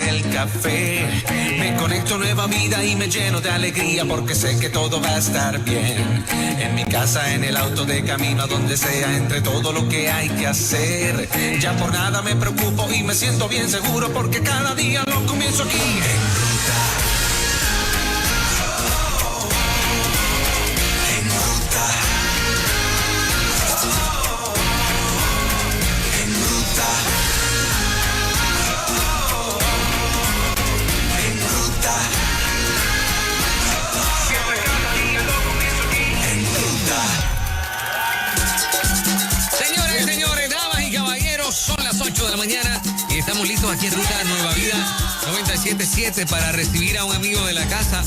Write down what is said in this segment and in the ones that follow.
el café. Me conecto a nueva vida y me lleno de alegría porque sé que todo va a estar bien. En mi casa, en el auto, de camino a donde sea, entre todo lo que hay que hacer. Ya por nada me preocupo y me siento bien seguro porque cada día lo comienzo aquí en Ruta. Son las 8 de la mañana y estamos listos aquí en Ruta Nueva Vida 97.7 para recibir a un amigo de la casa,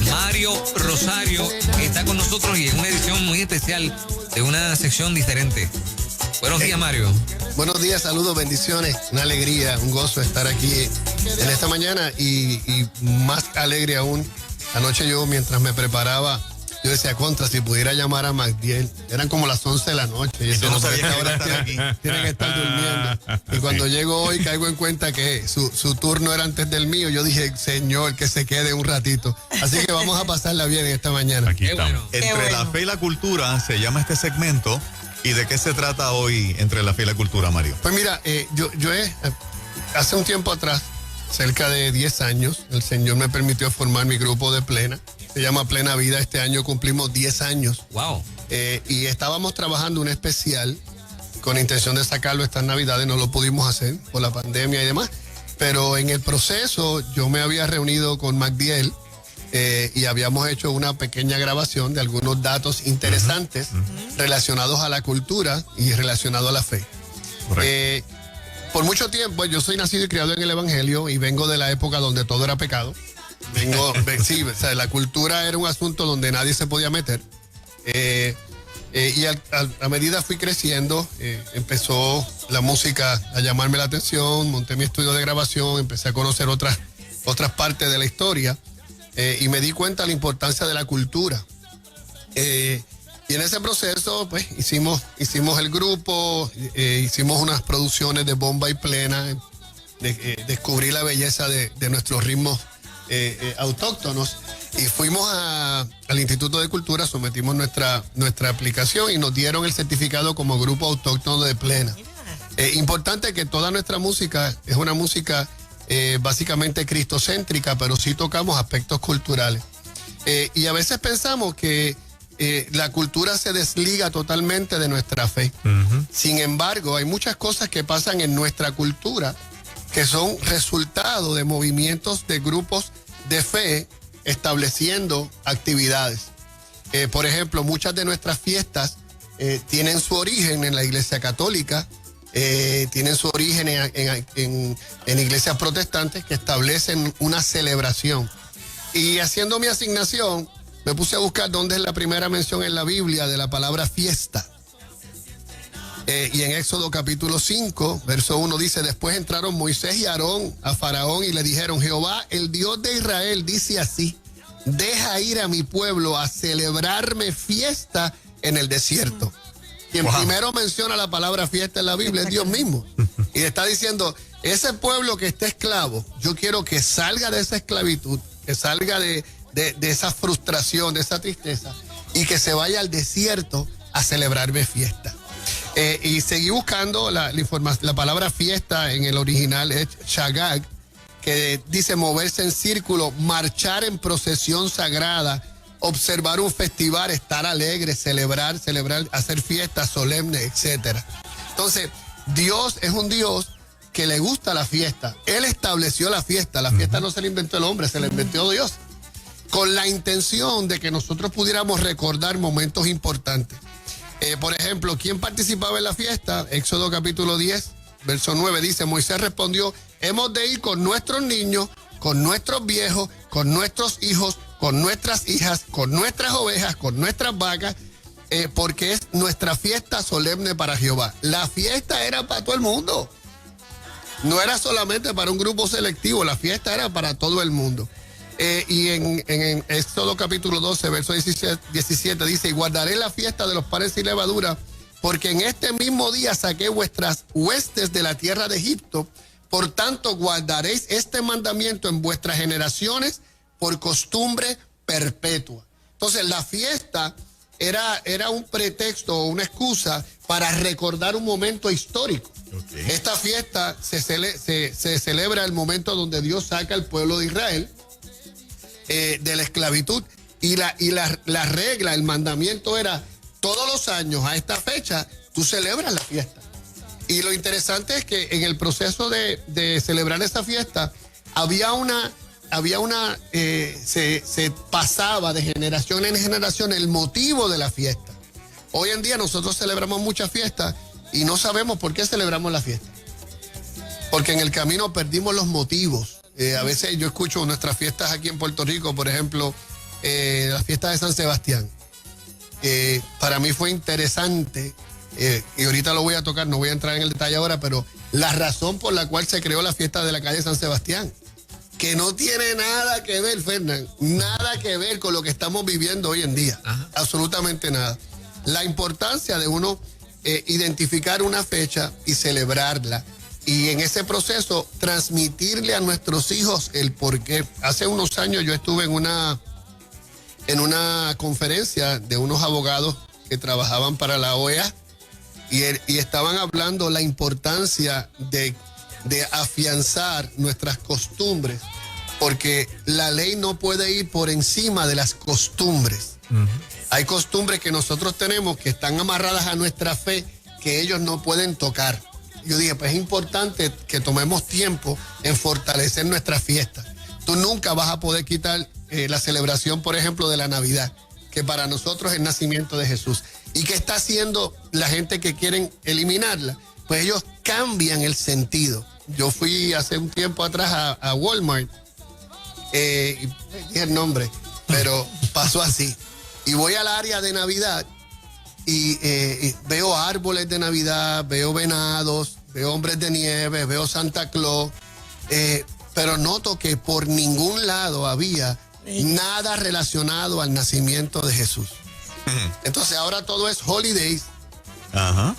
Mario Rosario, que está con nosotros y en una edición muy especial de una sección diferente. Buenos días, Mario. Buenos días, saludos, bendiciones, una alegría, un gozo estar aquí en esta mañana y más alegre aún. Anoche yo, mientras me preparaba, yo decía, contra, si pudiera llamar a Magdiel. Eran como las 11 de la noche. Y yo no sabía que ahora tiene que estar durmiendo. Y cuando llego hoy, caigo en cuenta que su turno era antes del mío. Yo dije, Señor, que se quede un ratito. Así que vamos a pasarla bien en esta mañana. Aquí estamos. Entre la fe y la cultura se llama este segmento. ¿Y de qué se trata hoy Entre la fe y la cultura, Mario? Pues mira, hace un tiempo atrás, cerca de 10 años, el Señor me permitió formar mi grupo de Plena. Se llama Plena Vida. Este año cumplimos 10 años. Wow. Y estábamos trabajando un especial con intención de sacarlo estas Navidades. No lo pudimos hacer por la pandemia y demás. Pero en el proceso yo me había reunido con Magdiel y habíamos hecho una pequeña grabación de algunos datos interesantes relacionados a la cultura y relacionados a la fe. Por mucho tiempo, yo soy nacido y criado en el Evangelio y vengo de la época donde todo era pecado. Sí, o sea, la cultura era un asunto donde nadie se podía meter. Y a medida fui creciendo, empezó la música a llamarme la atención, monté mi estudio de grabación, empecé a conocer otras partes de la historia y me di cuenta de la importancia de la cultura. Y en ese proceso, pues, hicimos el grupo, hicimos unas producciones de bomba y plena, descubrí la belleza de nuestros ritmos autóctonos y fuimos al Instituto de Cultura, sometimos nuestra aplicación y nos dieron el certificado como grupo autóctono de Plena. Importante que toda nuestra música es una música básicamente cristocéntrica, pero sí tocamos aspectos culturales. Y a veces pensamos que la cultura se desliga totalmente de nuestra fe. Sin embargo, hay muchas cosas que pasan en nuestra cultura que son resultado de movimientos de grupos de fe estableciendo actividades. Por ejemplo, muchas de nuestras fiestas tienen su origen en la Iglesia Católica, tienen su origen en iglesias protestantes que establecen una celebración. Y haciendo mi asignación, me puse a buscar dónde es la primera mención en la Biblia de la palabra fiesta. Y en Éxodo capítulo 5, verso 1 dice, después entraron Moisés y Aarón a Faraón y le dijeron, Jehová, el Dios de Israel, dice así, deja ir a mi pueblo a celebrarme fiesta en el desierto. Quien primero menciona la palabra fiesta en la Biblia es Dios mismo. Y le está diciendo, ese pueblo que está esclavo, yo quiero que salga de esa esclavitud, que salga de esa frustración, de esa tristeza, y que se vaya al desierto a celebrarme fiesta. Y seguí buscando la palabra fiesta en el original es shagag, que dice moverse en círculo, marchar en procesión sagrada, observar un festival, estar alegre, celebrar, hacer fiestas solemnes, etc. Entonces, Dios es un Dios que le gusta la fiesta. Él estableció la fiesta no se la inventó el hombre, se la inventó Dios, con la intención de que nosotros pudiéramos recordar momentos importantes. Por ejemplo, ¿quién participaba en la fiesta? Éxodo capítulo 10, verso 9 dice, Moisés respondió, hemos de ir con nuestros niños, con nuestros viejos, con nuestros hijos, con nuestras hijas, con nuestras ovejas, con nuestras vacas, porque es nuestra fiesta solemne para Jehová. La fiesta era para todo el mundo. No era solamente para un grupo selectivo, la fiesta era para todo el mundo. Y en Éxodo capítulo 12, verso 17 dice, y guardaré la fiesta de los panes sin levadura, porque en este mismo día saqué vuestras huestes de la tierra de Egipto, Por tanto, guardaréis este mandamiento en vuestras generaciones por costumbre perpetua. Entonces, la fiesta era un pretexto o una excusa para recordar un momento histórico. Okay. Esta fiesta se celebra el momento donde Dios saca al pueblo de Israel de la esclavitud. Y la regla, el mandamiento era, todos los años a esta fecha, tú celebras la fiesta. Y lo interesante es que en el proceso de celebrar esa fiesta, se pasaba de generación en generación el motivo de la fiesta. Hoy en día nosotros celebramos muchas fiestas y no sabemos por qué celebramos la fiesta. Porque en el camino perdimos los motivos. A veces yo escucho nuestras fiestas aquí en Puerto Rico, por ejemplo, la fiesta de San Sebastián. Para mí fue interesante, y ahorita lo voy a tocar, no voy a entrar en el detalle ahora, pero la razón por la cual se creó la fiesta de la calle San Sebastián, que no tiene nada que ver, Fernán, nada que ver con lo que estamos viviendo hoy en día. Ajá. Absolutamente nada. La importancia de uno identificar una fecha y celebrarla, y en ese proceso transmitirle a nuestros hijos el porqué. Hace unos años yo estuve en una conferencia de unos abogados que trabajaban para la OEA y estaban hablando la importancia de afianzar nuestras costumbres, porque la ley no puede ir por encima de las costumbres. Uh-huh. Hay costumbres que nosotros tenemos que están amarradas a nuestra fe, que ellos no pueden tocar. Yo dije, pues es importante que tomemos tiempo en fortalecer nuestras fiestas. Tú nunca vas a poder quitar la celebración, por ejemplo, de la Navidad, que para nosotros es el nacimiento de Jesús. ¿Y qué está haciendo la gente que quieren eliminarla? Pues ellos cambian el sentido. Yo fui hace un tiempo atrás a Walmart, dije el nombre, pero pasó así. Y voy al área de Navidad y veo árboles de Navidad, veo venados, veo hombres de nieve, veo Santa Claus, pero noto que por ningún lado había nada relacionado al nacimiento de Jesús. Entonces ahora todo es holidays,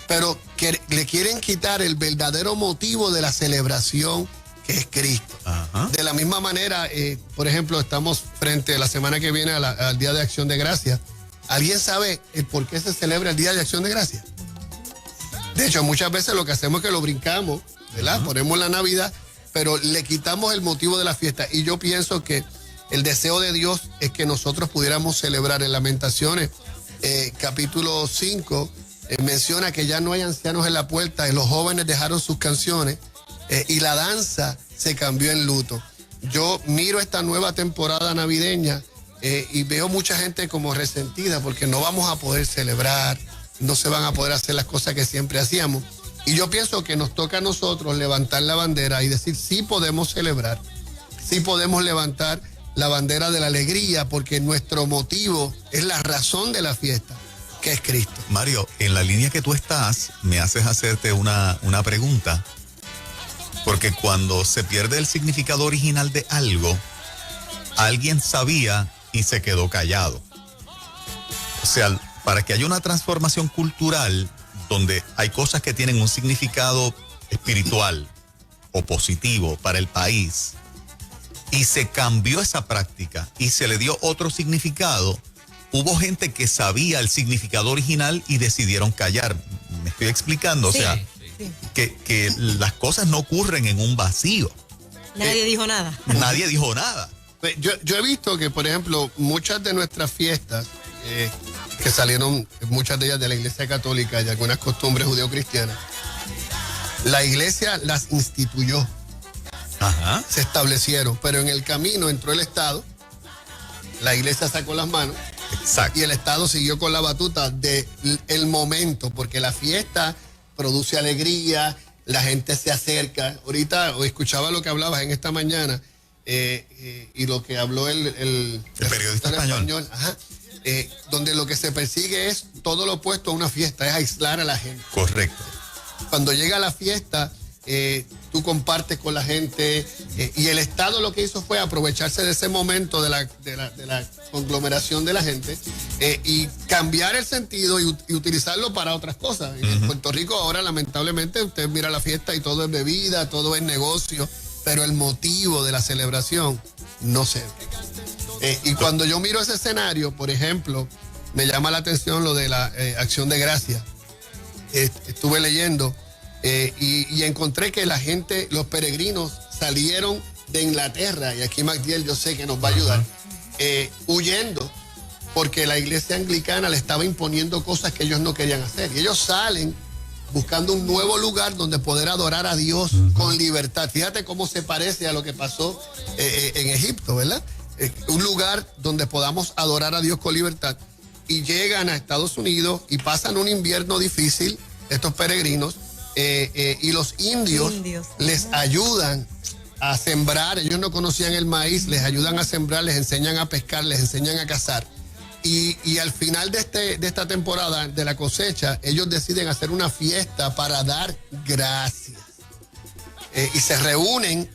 pero que le quieren quitar el verdadero motivo de la celebración, que es Cristo. De la misma manera, por ejemplo, estamos frente a la semana que viene al Día de Acción de Gracias. ¿Alguien sabe el por qué se celebra el Día de Acción de Gracias? De hecho, muchas veces lo que hacemos es que lo brincamos, ¿verdad? Ponemos la Navidad, pero le quitamos el motivo de la fiesta. Y yo pienso que el deseo de Dios es que nosotros pudiéramos celebrar. En Lamentaciones, capítulo 5, menciona que ya no hay ancianos en la puerta y los jóvenes dejaron sus canciones y la danza se cambió en luto. Yo miro esta nueva temporada navideña y veo mucha gente como resentida porque no vamos a poder celebrar, no se van a poder hacer las cosas que siempre hacíamos. Y yo pienso que nos toca a nosotros levantar la bandera y decir, sí podemos celebrar, sí podemos levantar la bandera de la alegría, porque nuestro motivo es la razón de la fiesta, que es Cristo. Mario, en la línea que tú estás, me haces hacerte una pregunta, porque cuando se pierde el significado original de algo, alguien sabía y se quedó callado. O sea, para que haya una transformación cultural donde hay cosas que tienen un significado espiritual o positivo para el país y se cambió esa práctica y se le dio otro significado, hubo gente que sabía el significado original y decidieron callar. ¿Me estoy explicando? Sí, o sea, sí. Que las cosas no ocurren en un vacío. Nadie dijo nada. Nadie dijo nada. Yo he visto que, por ejemplo, muchas de nuestras fiestas, que salieron, muchas de ellas de la Iglesia Católica y algunas costumbres judeocristianas, la Iglesia las instituyó. Ajá. Se establecieron, pero en el camino entró el Estado, la Iglesia sacó las manos. Exacto. Y el Estado siguió con la batuta del momento, porque la fiesta produce alegría, la gente se acerca. Ahorita escuchaba lo que hablabas en esta mañana, y lo que habló el periodista español. Ajá. Donde lo que se persigue es todo lo opuesto a una fiesta, es aislar a la gente. Correcto. Cuando llega la fiesta, tú compartes con la gente, y el Estado lo que hizo fue aprovecharse de ese momento de la conglomeración de la gente y cambiar el sentido y utilizarlo para otras cosas. En Puerto Rico ahora lamentablemente usted mira la fiesta y todo es bebida, todo es negocio, pero el motivo de la celebración no se ve. Y cuando yo miro ese escenario, por ejemplo, me llama la atención lo de la acción de gracia. Estuve leyendo y encontré que la gente, los peregrinos salieron de Inglaterra, y aquí Magdiel yo sé que nos va a ayudar, huyendo porque la iglesia anglicana le estaba imponiendo cosas que ellos no querían hacer. Y ellos salen buscando un nuevo lugar donde poder adorar a Dios con libertad. Fíjate cómo se parece a lo que pasó en Egipto, ¿verdad? Un lugar donde podamos adorar a Dios con libertad. Y llegan a Estados Unidos y pasan un invierno difícil, estos peregrinos, y los indios les ayudan a sembrar. Ellos no conocían el maíz, les ayudan a sembrar, les enseñan a pescar, les enseñan a cazar. Y al final de esta temporada de la cosecha, ellos deciden hacer una fiesta para dar gracias. Y se reúnen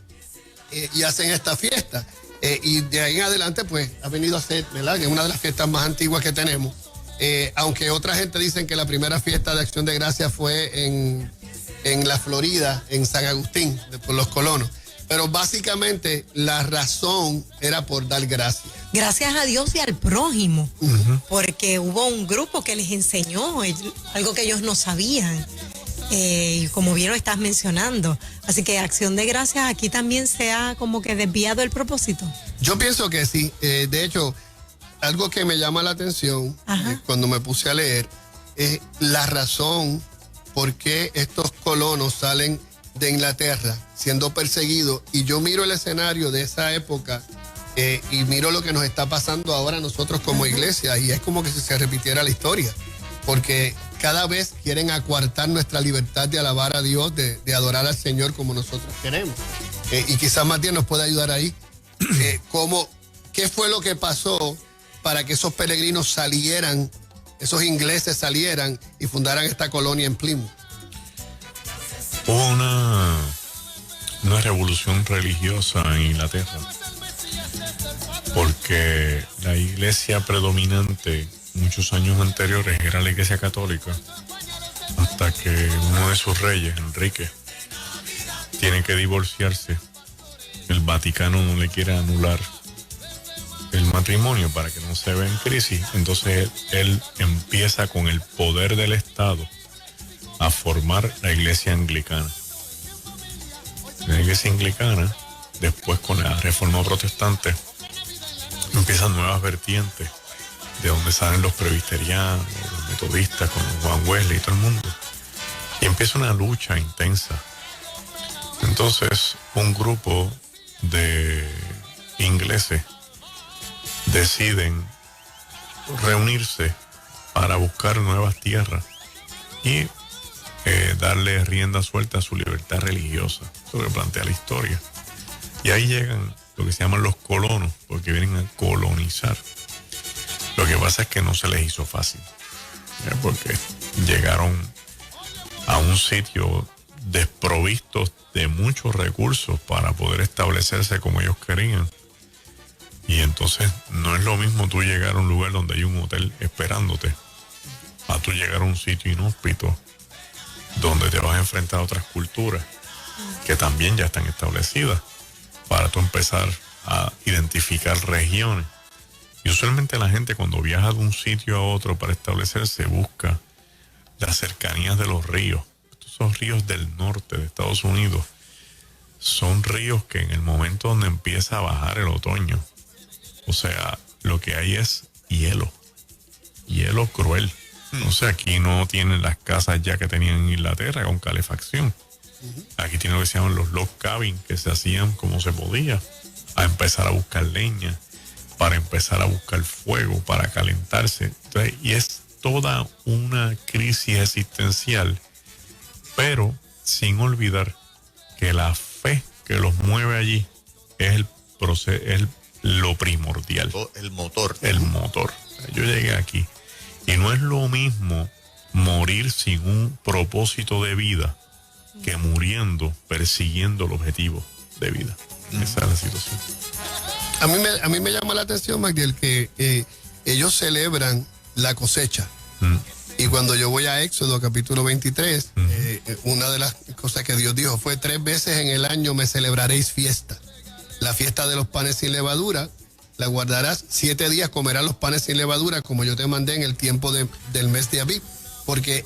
y hacen esta fiesta. Y de ahí en adelante, pues, ha venido a ser, ¿verdad?, que es una de las fiestas más antiguas que tenemos. Aunque otra gente dicen que la primera fiesta de Acción de Gracias fue en la Florida, en San Agustín, por los colonos. Pero básicamente la razón era por dar gracias. Gracias a Dios y al prójimo, porque hubo un grupo que les enseñó algo que ellos no sabían. Y como bien lo estás mencionando. Así que Acción de Gracias aquí también se ha como que desviado el propósito. Yo pienso que sí. De hecho, algo que me llama la atención cuando me puse a leer es la razón por qué estos colonos salen de Inglaterra siendo perseguidos. Y yo miro el escenario de esa época y miro lo que nos está pasando ahora nosotros como iglesia, y es como que si se repitiera la historia. Porque cada vez quieren acuartar nuestra libertad de alabar a Dios, de adorar al Señor como nosotros queremos. Y quizás Matías nos pueda ayudar ahí. ¿Qué fue lo que pasó para que esos peregrinos salieran, esos ingleses salieran y fundaran esta colonia en Plymouth? Hubo una revolución religiosa en Inglaterra, porque la iglesia predominante muchos años anteriores era la iglesia católica, hasta que uno de sus reyes, Enrique, tiene que divorciarse. El Vaticano no le quiere anular el matrimonio para que no se vea en crisis. Entonces él empieza con el poder del Estado a formar la iglesia anglicana. La iglesia anglicana, después con la reforma protestante, empiezan nuevas vertientes, de donde salen los presbiterianos, los metodistas, con Juan Wesley y todo el mundo. Y empieza una lucha intensa. Entonces, un grupo de ingleses deciden reunirse para buscar nuevas tierras y darle rienda suelta a su libertad religiosa. Eso que plantea la historia. Y ahí llegan lo que se llaman los colonos, porque vienen a colonizar. Lo que pasa es que no se les hizo fácil, porque llegaron a un sitio desprovistos de muchos recursos para poder establecerse como ellos querían. Y entonces no es lo mismo tú llegar a un lugar donde hay un hotel esperándote, a tú llegar a un sitio inhóspito donde te vas a enfrentar a otras culturas que también ya están establecidas, para tú empezar a identificar regiones. Y usualmente la gente, cuando viaja de un sitio a otro para establecerse, busca las cercanías de los ríos. Esos ríos del norte de Estados Unidos son ríos que en el momento donde empieza a bajar el otoño, o sea, lo que hay es hielo cruel. O sea, aquí no tienen las casas ya que tenían en Inglaterra con calefacción. Aquí tienen lo que se llaman los log cabin, que se hacían como se podía, a empezar a buscar leña, para empezar a buscar fuego, para calentarse. Entonces, y es toda una crisis existencial, pero sin olvidar que la fe que los mueve allí es el proceso, es lo primordial. El motor. El motor. Yo llegué aquí y no es lo mismo morir sin un propósito de vida que muriendo, persiguiendo el objetivo de vida. Esa es la situación. A mí me llama la atención, Magdiel, que ellos celebran la cosecha. Y cuando yo voy a Éxodo capítulo 23, una de las cosas que Dios dijo fue: 3 veces en el año me celebraréis fiesta. La fiesta de los panes sin levadura, la guardarás 7 días, comerás los panes sin levadura, como yo te mandé en el tiempo del mes de Abib, porque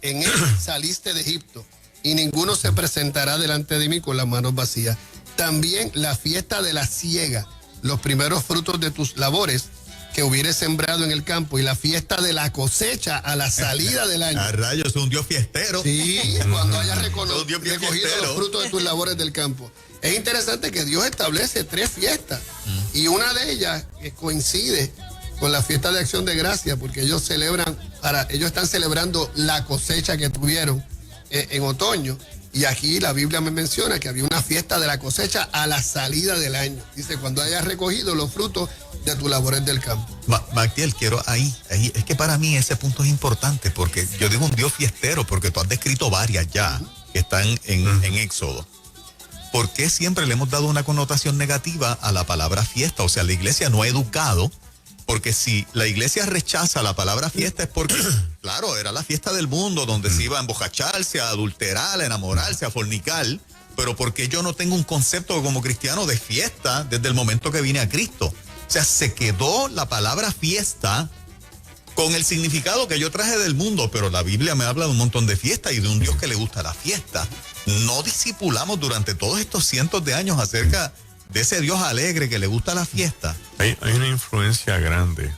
en él saliste de Egipto, y ninguno se presentará delante de mí con las manos vacías. También la fiesta de la siega, los primeros frutos de tus labores que hubieres sembrado en el campo, y la fiesta de la cosecha a la salida del año. A rayos, es un Dios fiestero. Sí, cuando hayas Un Dios bien recogido fiestero. los frutos de tus labores del campo. Es interesante que Dios establece 3 fiestas, y una de ellas coincide con la fiesta de Acción de Gracia, porque ellos están celebrando la cosecha que tuvieron en otoño. Y aquí la Biblia me menciona que había una fiesta de la cosecha a la salida del año. Dice: cuando hayas recogido los frutos de tus labores del campo. Magdiel, quiero ahí, es que para mí ese punto es importante, porque yo digo un Dios fiestero, porque tú has descrito varias ya que están en Éxodo. ¿Por qué siempre le hemos dado una connotación negativa a la palabra fiesta? O sea, la iglesia no ha educado, porque si la iglesia rechaza la palabra fiesta es porque, claro, era la fiesta del mundo donde se iba a embojacharse, a adulterar, a enamorarse, a fornicar, pero porque yo no tengo un concepto como cristiano de fiesta desde el momento que vine a Cristo. O sea, se quedó la palabra fiesta con el significado que yo traje del mundo, pero la Biblia me habla de un montón de fiestas y de un Dios que le gusta la fiesta. No discipulamos durante todos estos cientos de años acerca de ese Dios alegre que le gusta la fiesta. Hay una influencia grande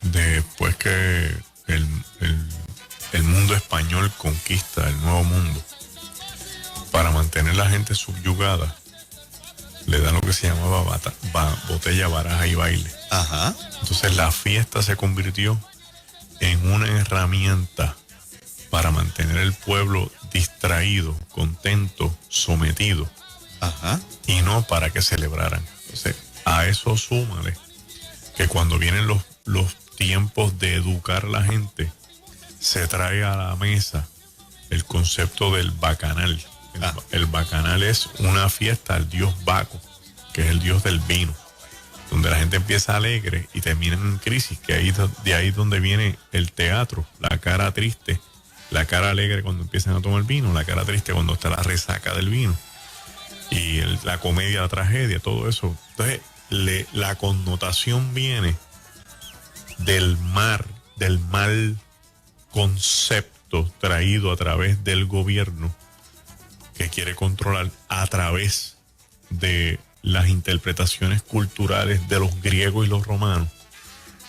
después que el mundo español conquista el nuevo mundo. Para mantener la gente subyugada, le dan lo que se llamaba botella, baraja y baile. Ajá. Entonces la fiesta se convirtió en una herramienta para mantener el pueblo distraído, contento, sometido. Ajá. Y no para que celebraran. Entonces, a eso súmale que cuando vienen los tiempos de educar a la gente, se trae a la mesa el concepto del bacanal. El bacanal es una fiesta al dios Baco, que es el dios del vino, donde la gente empieza alegre y termina en crisis, que de ahí es donde viene el teatro, la cara triste, la cara alegre cuando empiezan a tomar vino, la cara triste cuando está la resaca del vino, y la comedia, la tragedia, todo eso. Entonces, la connotación viene del mal concepto traído a través del gobierno, que quiere controlar a través de las interpretaciones culturales de los griegos y los romanos,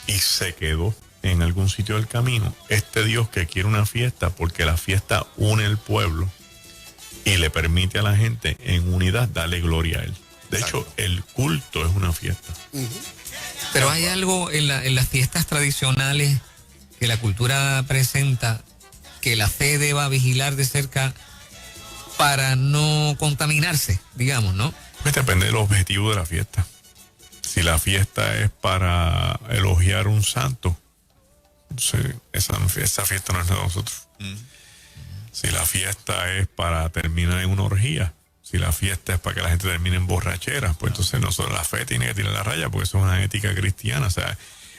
y se quedó en algún sitio del camino este Dios que quiere una fiesta, porque la fiesta une el pueblo y le permite a la gente en unidad darle gloria a él. De hecho, el culto es una fiesta. Pero hay algo en las fiestas tradicionales que la cultura presenta que la fe deba vigilar de cerca para no contaminarse, digamos, ¿no? Pues depende del objetivo de la fiesta. Si la fiesta es para elogiar un santo, esa fiesta no es de nosotros. Si la fiesta es para terminar en una orgía, si la fiesta es para que la gente termine en borrachera, pues entonces nosotros la fe tiene que tirar la raya, porque eso es una ética cristiana. O sea,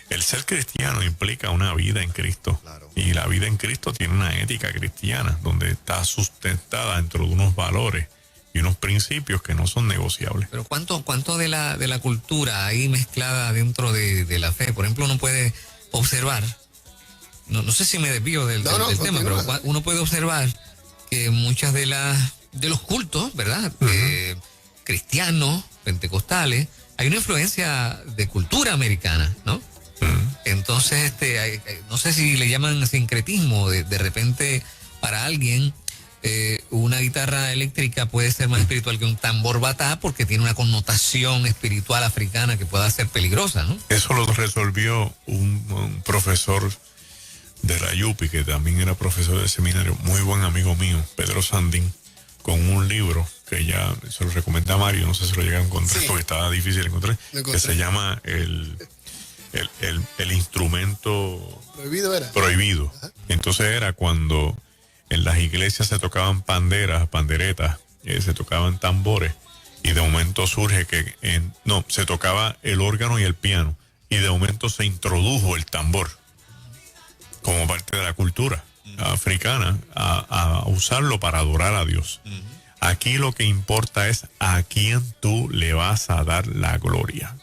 el ser cristiano implica una vida en Cristo. Claro. Y la vida en Cristo tiene una ética cristiana, donde está sustentada dentro de unos valores y unos principios que no son negociables. Pero ¿cuánto de la cultura ahí mezclada dentro de la fe? Por ejemplo, uno puede observar, no sé si me desvío del tema, pero uno puede observar que muchas de los cultos, ¿verdad? Cristianos, pentecostales, hay una influencia de cultura americana, ¿no? Entonces, no sé si le llaman sincretismo, de repente para alguien una guitarra eléctrica puede ser más espiritual que un tambor batá, porque tiene una connotación espiritual africana que pueda ser peligrosa, ¿no? Eso lo resolvió un profesor de la Yupi, que también era profesor del seminario, muy buen amigo mío, Pedro Sandín, con un libro que ya se lo recomendé a Mario, no sé si lo llegué a encontrar, porque estaba difícil de encontrar, que se llama el instrumento Prohibido era. Prohibido. Entonces era cuando en las iglesias se tocaban panderetas, se tocaban tambores, y de momento surge que se tocaba el órgano y el piano, y de momento se introdujo el tambor como parte de la cultura africana a usarlo para adorar a Dios. Aquí lo que importa es a quién tú le vas a dar la gloria.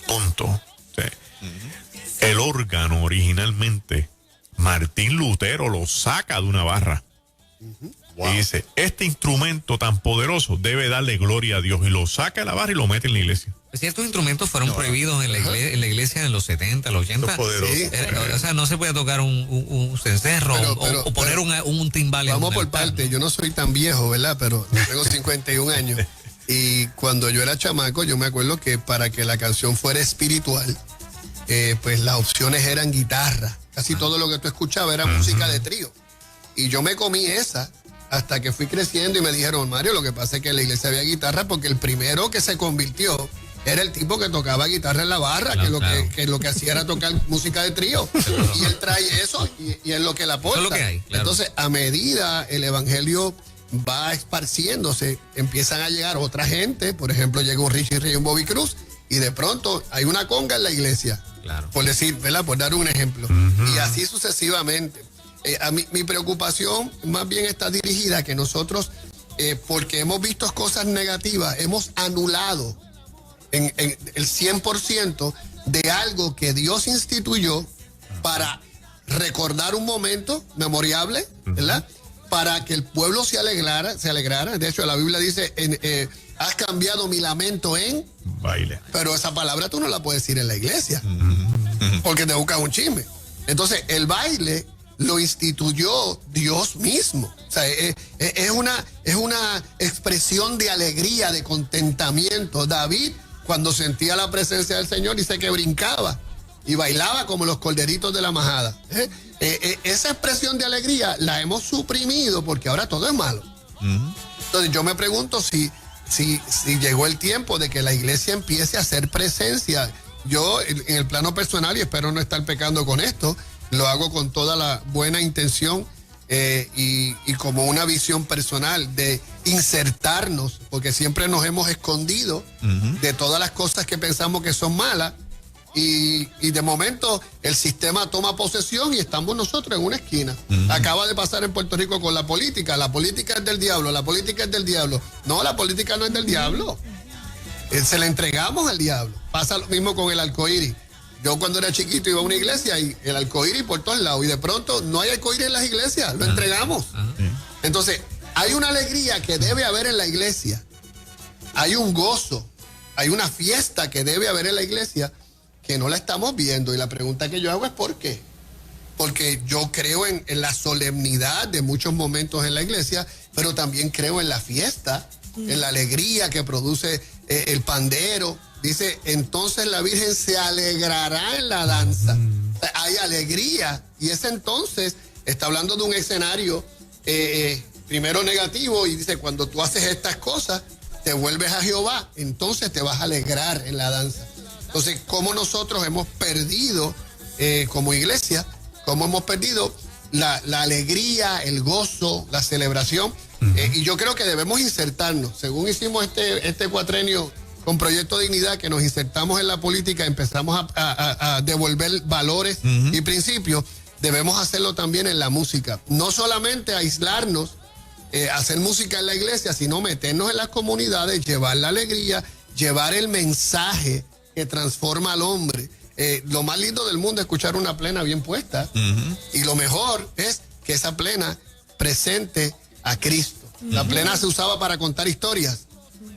Punto. El órgano originalmente, Martín Lutero lo saca de una barra. Wow. Y dice, este instrumento tan poderoso debe darle gloria a Dios. Y lo saca de la barra y lo mete en la iglesia. Ciertos instrumentos fueron prohibidos en la iglesia en los 70, los 80. Sí. O sea, no se puede tocar un cencerro o poner un timbal. Vamos por parte. Yo no soy tan viejo, ¿verdad? Pero tengo 51 años. Y cuando yo era chamaco, yo me acuerdo que para que la canción fuera espiritual, pues las opciones eran guitarra. Casi todo lo que tú escuchabas era música de trío. Y yo me comí esa hasta que fui creciendo y me dijeron, Mario, lo que pasa es que en la iglesia había guitarra porque el primero que se convirtió era el tipo que tocaba guitarra en la barra, claro, que lo que hacía era tocar música de trío. Y él trae eso y es lo que le aporta. Eso es lo que hay, claro. Entonces, a medida el evangelio va esparciéndose, empiezan a llegar otra gente. Por ejemplo, llegó Richie Ray y un Bobby Cruz, y de pronto hay una conga en la iglesia. Claro. Por decir, ¿verdad? Por dar un ejemplo. Y así sucesivamente. Mi preocupación más bien está dirigida a que nosotros, porque hemos visto cosas negativas, hemos anulado en el 100% de algo que Dios instituyó para recordar un momento memorable, ¿verdad? Para que el pueblo se alegrara. De hecho, la Biblia dice, has cambiado mi lamento en baile. Pero esa palabra tú no la puedes decir en la iglesia, porque te buscas un chisme. Entonces, el baile lo instituyó Dios mismo. O sea, es una expresión de alegría, de contentamiento. David, cuando sentía la presencia del Señor, dice que brincaba y bailaba como los corderitos de la majada. Esa expresión de alegría la hemos suprimido porque ahora todo es malo. Entonces yo me pregunto si llegó el tiempo de que la iglesia empiece a hacer presencia. Yo en el plano personal, y espero no estar pecando con esto, lo hago con toda la buena intención y como una visión personal de insertarnos, porque siempre nos hemos escondido de todas las cosas que pensamos que son malas, y de momento el sistema toma posesión y estamos nosotros en una esquina. Acaba de pasar en Puerto Rico con la política es del diablo, la política es del diablo. No, la política no es del diablo. Se la entregamos al diablo. Pasa lo mismo con el arcoíris. Yo cuando era chiquito iba a una iglesia y el arcoíris por todos lados, y de pronto no hay arcoíris en las iglesias, lo entregamos. Entonces, hay una alegría que debe haber en la iglesia, hay un gozo, hay una fiesta que debe haber en la iglesia que no la estamos viendo, y la pregunta que yo hago es ¿por qué? Porque yo creo en la solemnidad de muchos momentos en la iglesia, pero también creo en la fiesta, en la alegría que produce el pandero. Dice, entonces la Virgen se alegrará en la danza. O sea, hay alegría, y ese entonces está hablando de un escenario primero negativo, y dice, cuando tú haces estas cosas, te vuelves a Jehová, entonces te vas a alegrar en la danza. Entonces, ¿cómo nosotros hemos perdido como iglesia, cómo hemos perdido la alegría, el gozo, la celebración? Y yo creo que debemos insertarnos. Según hicimos este cuatrenio con Proyecto Dignidad, que nos insertamos en la política, empezamos a devolver valores y principios, debemos hacerlo también en la música. No solamente aislarnos, hacer música en la iglesia, sino meternos en las comunidades, llevar la alegría, llevar el mensaje que transforma al hombre. Lo más lindo del mundo es escuchar una plena bien puesta, y lo mejor es que esa plena presente a Cristo. La plena se usaba para contar historias.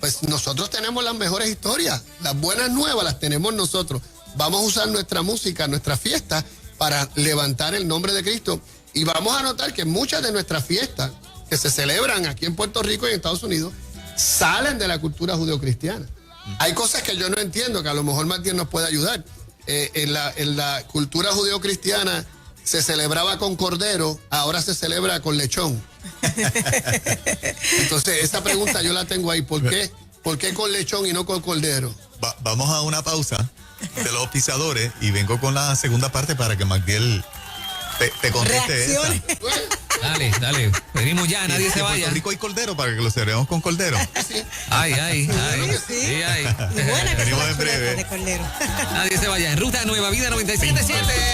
Pues nosotros tenemos las mejores historias, las buenas nuevas las tenemos nosotros. Vamos a usar nuestra música, nuestra fiesta, para levantar el nombre de Cristo, y vamos a notar que muchas de nuestras fiestas que se celebran aquí en Puerto Rico y en Estados Unidos salen de la cultura judeocristiana. Hay cosas que yo no entiendo, que a lo mejor Martín nos puede ayudar. En la cultura judeocristiana se celebraba con cordero, ahora se celebra con lechón. Entonces, esa pregunta yo la tengo ahí. ¿Por qué? ¿Por qué con lechón y no con cordero? Vamos a una pausa de los pisadores y vengo con la segunda parte para que Magdiel te conteste esa. Dale. Venimos ya, nadie se En vaya. Puerto Rico hay cordero para que lo celebremos con cordero. Ay. Sí. Ay. Y buena que Venimos son las en breve. chuletas de cordero. Nadie se vaya. En Ruta Nueva Vida 97.7.